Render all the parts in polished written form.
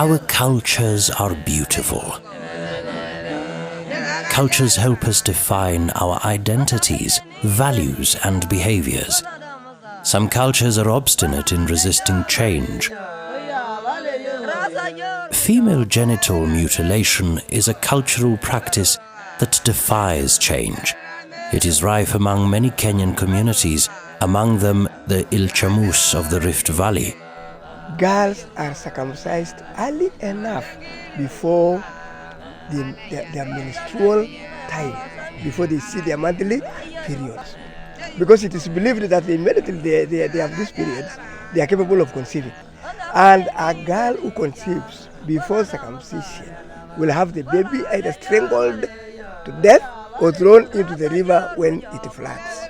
Our cultures are beautiful. Cultures help us define our identities, values, and behaviors. Some cultures are obstinate in resisting change. Female genital mutilation is a cultural practice that defies change. It is rife among many Kenyan communities, among them the Ilchamus of the Rift Valley. Girls are circumcised early enough before their menstrual time, before they see their monthly periods. Because it is believed that immediately they have these periods, they are capable of conceiving. And a girl who conceives before circumcision will have the baby either strangled to death or thrown into the river when it floods.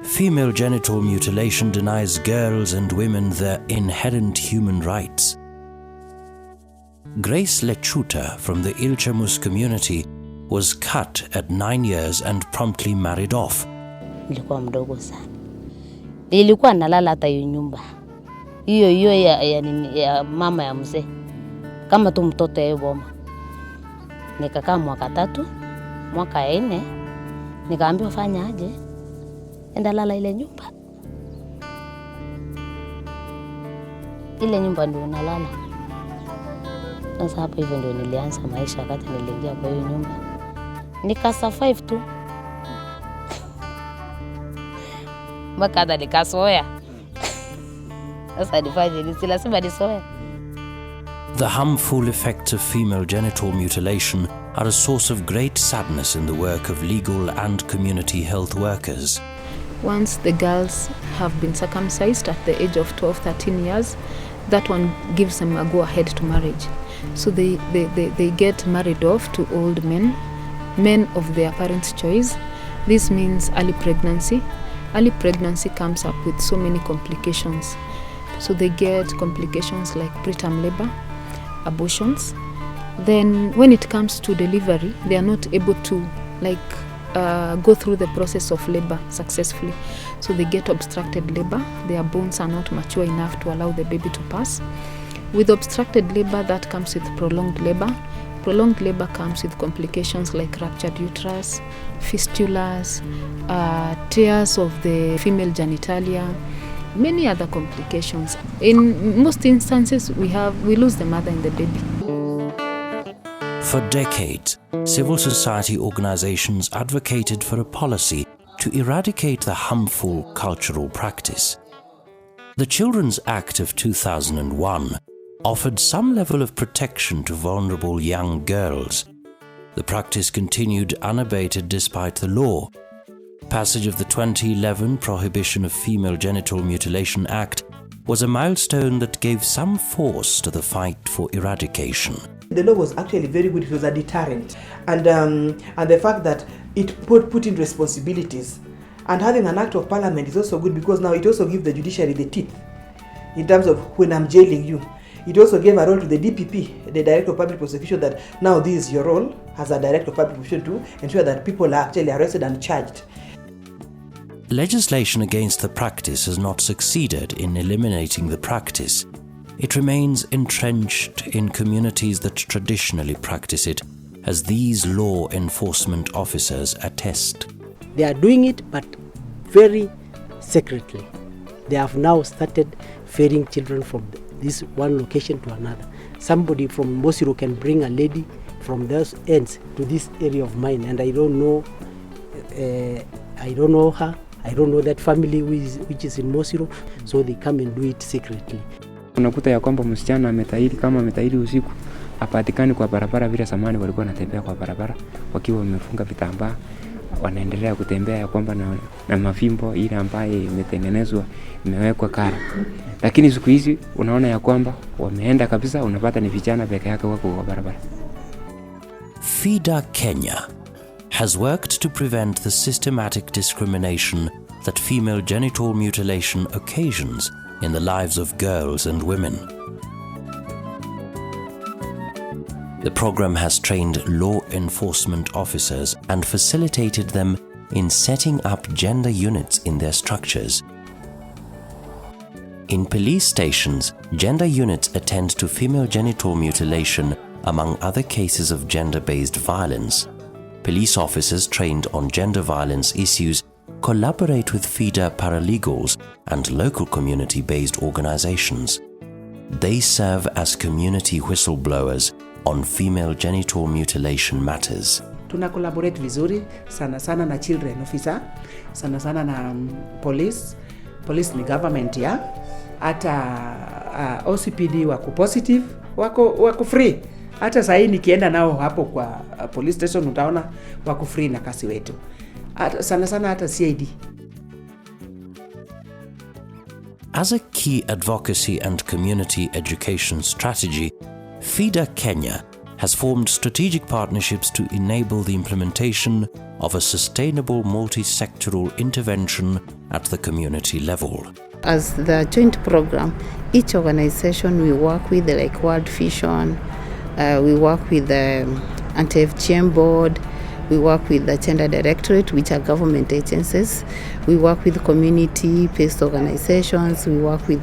Female genital mutilation denies girls and women their inherent human rights. Grace Lechuta from the Ilchamus community was cut at 9 years and promptly married off. Nilikuwa mdogo sana. Nilikuwa nalala hata hiyo nyumba. Hiyo ya mama ya mzee. Kama tu mtoto yeye boma. Nikakaa mwaka 3, mwaka 4, nikaambiwa fanya aje? Enda lala ile nyumba. Ile nyumba ndio nalala. Sasa hapo hivyo ndio nilianza maisha wakati niliingia kwa hiyo nyumba. Nikasurvive tu. Makada nikasoea. Sasa nifanye nini? Lazima nisoea. The harmful effects of female genital mutilation are a source of great sadness in the work of legal and community health workers. Once the girls have been circumcised at the age of 12, 13 years, that one gives them a go-ahead to marriage. So they get married off to old men of their parents' choice. This means early pregnancy. Early pregnancy comes up with so many complications. So they get complications like preterm labor, abortions. Then when it comes to delivery, they are not able to go through the process of labor successfully. So they get obstructed labor. Their bones are not mature enough to allow the baby to pass. With obstructed labor, that comes with prolonged labor. Prolonged labor comes with complications like ruptured uterus, fistulas, tears of the female genitalia, many other complications. In most instances, we lose the mother and the baby. For decades, civil society organizations advocated for a policy to eradicate the harmful cultural practice. The Children's Act of 2001 offered some level of protection to vulnerable young girls. The practice continued unabated despite the law. Passage of the 2011 Prohibition of Female Genital Mutilation Act was a milestone that gave some force to the fight for eradication. The law was actually very good. It was a deterrent, and the fact that it put in responsibilities, and having an act of parliament is also good because now it also gives the judiciary the teeth in terms of when I'm jailing you. It also gave a role to the DPP, the Director of Public Prosecution, that now this is your role as a Director of Public Prosecution to ensure that people are actually arrested and charged. Legislation against the practice has not succeeded in eliminating the practice. It remains entrenched in communities that traditionally practice it, as these law enforcement officers attest. They are doing it, but very secretly. They have now started ferrying children from this one location to another. Somebody from Mosiro can bring a lady from those ends to this area of mine, and I don't know her. I don't know that family which is in Mosiro, so they come and do it secretly. Unakuta ya kwamba msichana ametahiri, kama ametahiri usiku hapatikani kwa barabara vile zamani walikuwa wanatembea kwa barabara wakiwa wamefunga vitambaa, wanaendelea kutembea ya kwamba na mafimbo ile ambayo imetengenezwa imewekwa kara. Lakini siku hizi unaona ya kwamba wameenda kabisa, unapata ni vijana peke yake wako kwa barabara. FIDA Kenya has worked to prevent the systematic discrimination that female genital mutilation occasions in the lives of girls and women. The program has trained law enforcement officers and facilitated them in setting up gender units in their structures. In police stations, gender units attend to female genital mutilation among other cases of gender-based violence. Police officers trained on gender violence issues collaborate with FIDA paralegals and local community-based organizations. They serve as community whistleblowers on female genital mutilation matters. Tuna collaborate vizuri sana sana na children officer, sana sana na police ni government ya, hata OCPD wako positive, wako free. Hata sahii nikienda nao hapo kwa police station utaona wako free na kasi wetu. Sana sana hata CID. As a key advocacy and community education strategy, FIDA Kenya has formed strategic partnerships to enable the implementation of a sustainable multi-sectoral intervention at the community level. As the joint program, each organization we work with, like World Vision, we work with the Anti-FGM Board, we work with the Gender Directorate, which are government agencies. We work with community-based organizations. We work with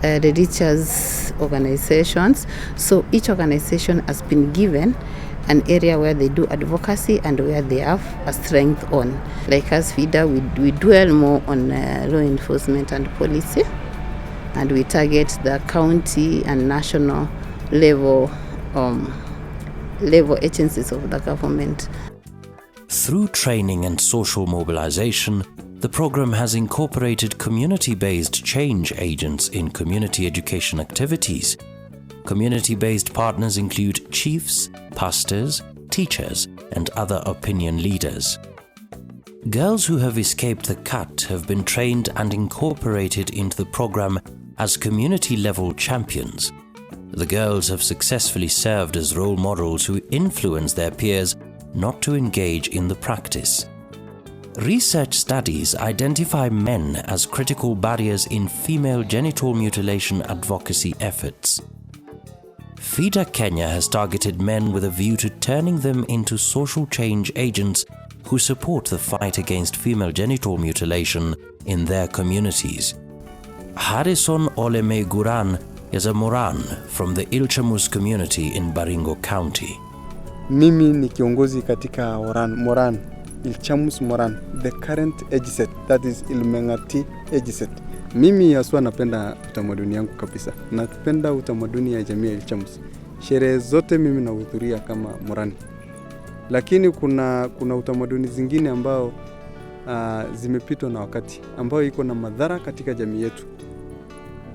the teachers' organizations. So each organization has been given an area where they do advocacy and where they have a strength on. Like as FIDA, we dwell more on law enforcement and policy, and we target the county and national level agencies of the government. Through training and social mobilization, the program has incorporated community-based change agents in community education activities. Community-based partners include chiefs, pastors, teachers, and other opinion leaders. Girls who have escaped the cut have been trained and incorporated into the program as community-level champions. The girls have successfully served as role models who influence their peers not to engage in the practice. Research studies identify men as critical barriers in female genital mutilation advocacy efforts. FIDA Kenya has targeted men with a view to turning them into social change agents who support the fight against female genital mutilation in their communities. Harrison Oleme Guran is a Moran from the Ilchamus community in Baringo County. Mimi ni kiongozi katika Moran, Ilchamus Moran, the current age set, that is Ilmengati age set. Mimi haswa napenda utamaduni yangu kabisa. Napenda utamaduni ya jamii ya Ilchamus. Sherehe zote mimi nahudhuria kama Morani. Lakini kuna utamaduni zingine ambao zimepitwa na wakati, ambao iko na madhara katika jamii yetu.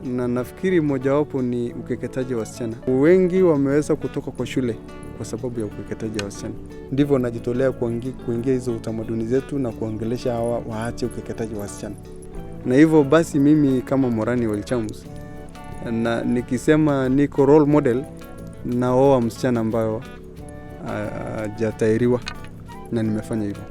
Na nafikiri mojawapo ni ukeketaji wa wasichana. Wengi wameweza kutoka kwa shule kwa sababu ya ukeketaji wa wasichana. Ndivyo najitolea kuingia hizo utamaduni zetu na kuongelesha hawa waache ukeketaji wa wasichana. Na hivyo basi mimi kama Morani wa Ilchamus, na nikisema niko role model na oa msichana ambayo hajatahiriwa, na nimefanya hivyo.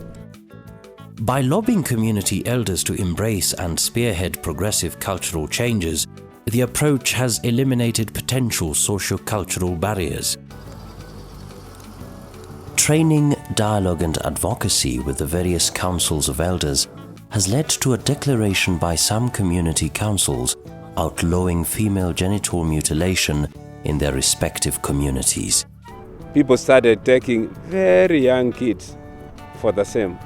By lobbying community elders to embrace and spearhead progressive cultural changes, the approach has eliminated potential socio-cultural barriers. Training, dialogue and advocacy with the various councils of elders has led to a declaration by some community councils outlawing female genital mutilation in their respective communities. People started taking very young kids for the same.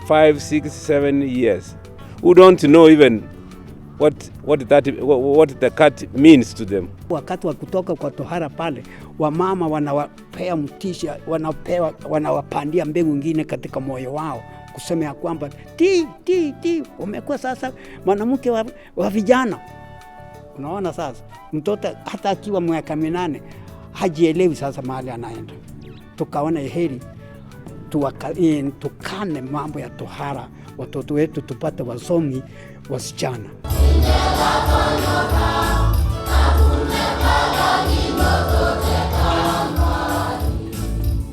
5, 6, 7 years, who don't know even what the cut means to them. Wakati wa kutoka kwa tohara pale, wamama wanawapea mtisha, wanawapandia mbegu nyingine katika moyo wao, kusema ya kwamba umekuwa sasa mwanamke wa vijana. Unaona sasa, mtoto hata akiwa miaka 8 hajielewi sasa mahali anaenda. Tukaona heri tukane mambo ya tohara, watoto wetu tupate wasomi wasichana.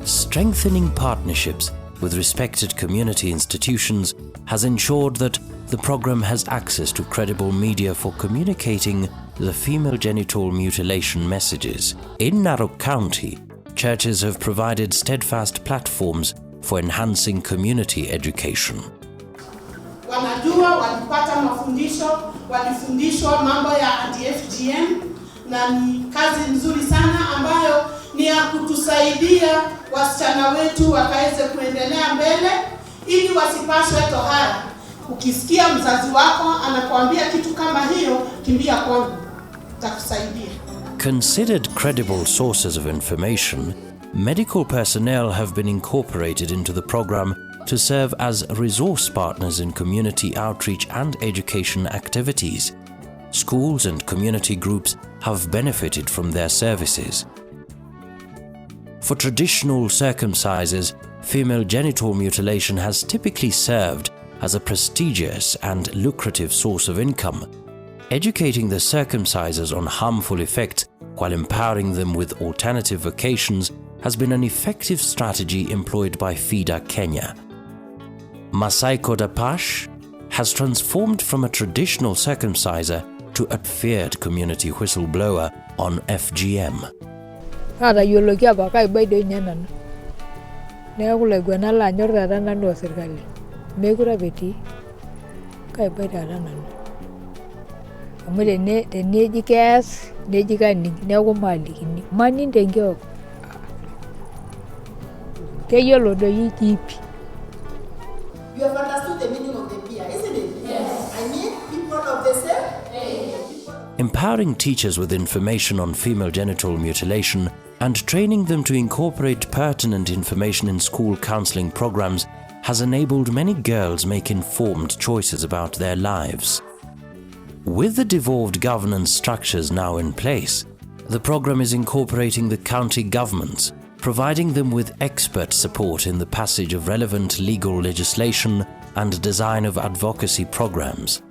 Strengthening partnerships with respected community institutions has ensured that the program has access to credible media for communicating the female genital mutilation messages. In Narok County, churches have provided steadfast platforms for enhancing community education. Wanajua walipata mafundisho, walifundishwa mambo ya anti-FGM na ni kazi nzuri sana ambayo ni ya kutusaidia wasichana wetu wakaweze kuendelea mbele ili wasipashwe tohara. Ukisikia mzazi wako anakuambia kitu kama hiyo, kimbia kwangu, takusaidia. Considered credible sources of information, medical personnel have been incorporated into the program to serve as resource partners in community outreach and education activities. Schools and community groups have benefited from their services. For traditional circumcises, female genital mutilation has typically served as a prestigious and lucrative source of income. Educating the circumcisers on harmful effects while empowering them with alternative vocations has been an effective strategy employed by FIDA Kenya. Masai Kodapash has transformed from a traditional circumciser to a feared community whistleblower on FGM. You have understood the meaning of the peer, isn't it? Yes. I mean, people of the same. Empowering teachers with information on female genital mutilation and training them to incorporate pertinent information in school counseling programs has enabled many girls make informed choices about their lives. With the devolved governance structures now in place, the program is incorporating the county governments, providing them with expert support in the passage of relevant legal legislation and design of advocacy programs.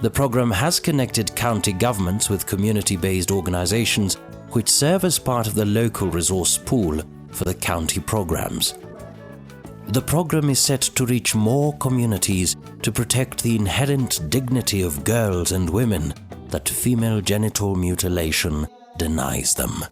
The program has connected county governments with community-based organizations which serve as part of the local resource pool for the county programs. The program is set to reach more communities to protect the inherent dignity of girls and women that female genital mutilation denies them.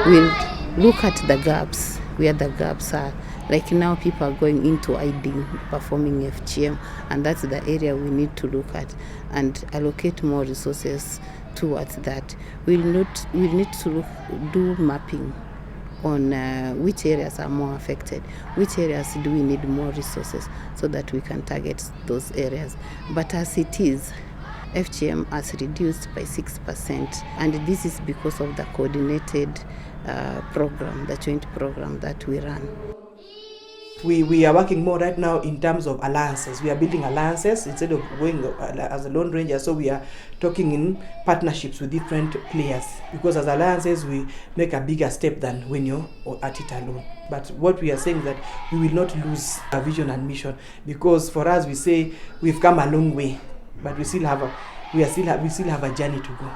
We'll look at the gaps, where the gaps are. Like now people are going into ID, performing FGM, and that's the area we need to look at and allocate more resources towards that. We'll need to do mapping on which areas are more affected, which areas do we need more resources so that we can target those areas. But as it is, FGM has reduced by 6%, and this is because of the coordinated program, the joint program that we run. We are working more right now in terms of alliances. We are building alliances instead of going as a lone ranger. So we are talking in partnerships with different players, because as alliances we make a bigger step than when you're at it alone. But what we are saying is that we will not lose our vision and mission, because for us we say we've come a long way, but we still have a journey to go.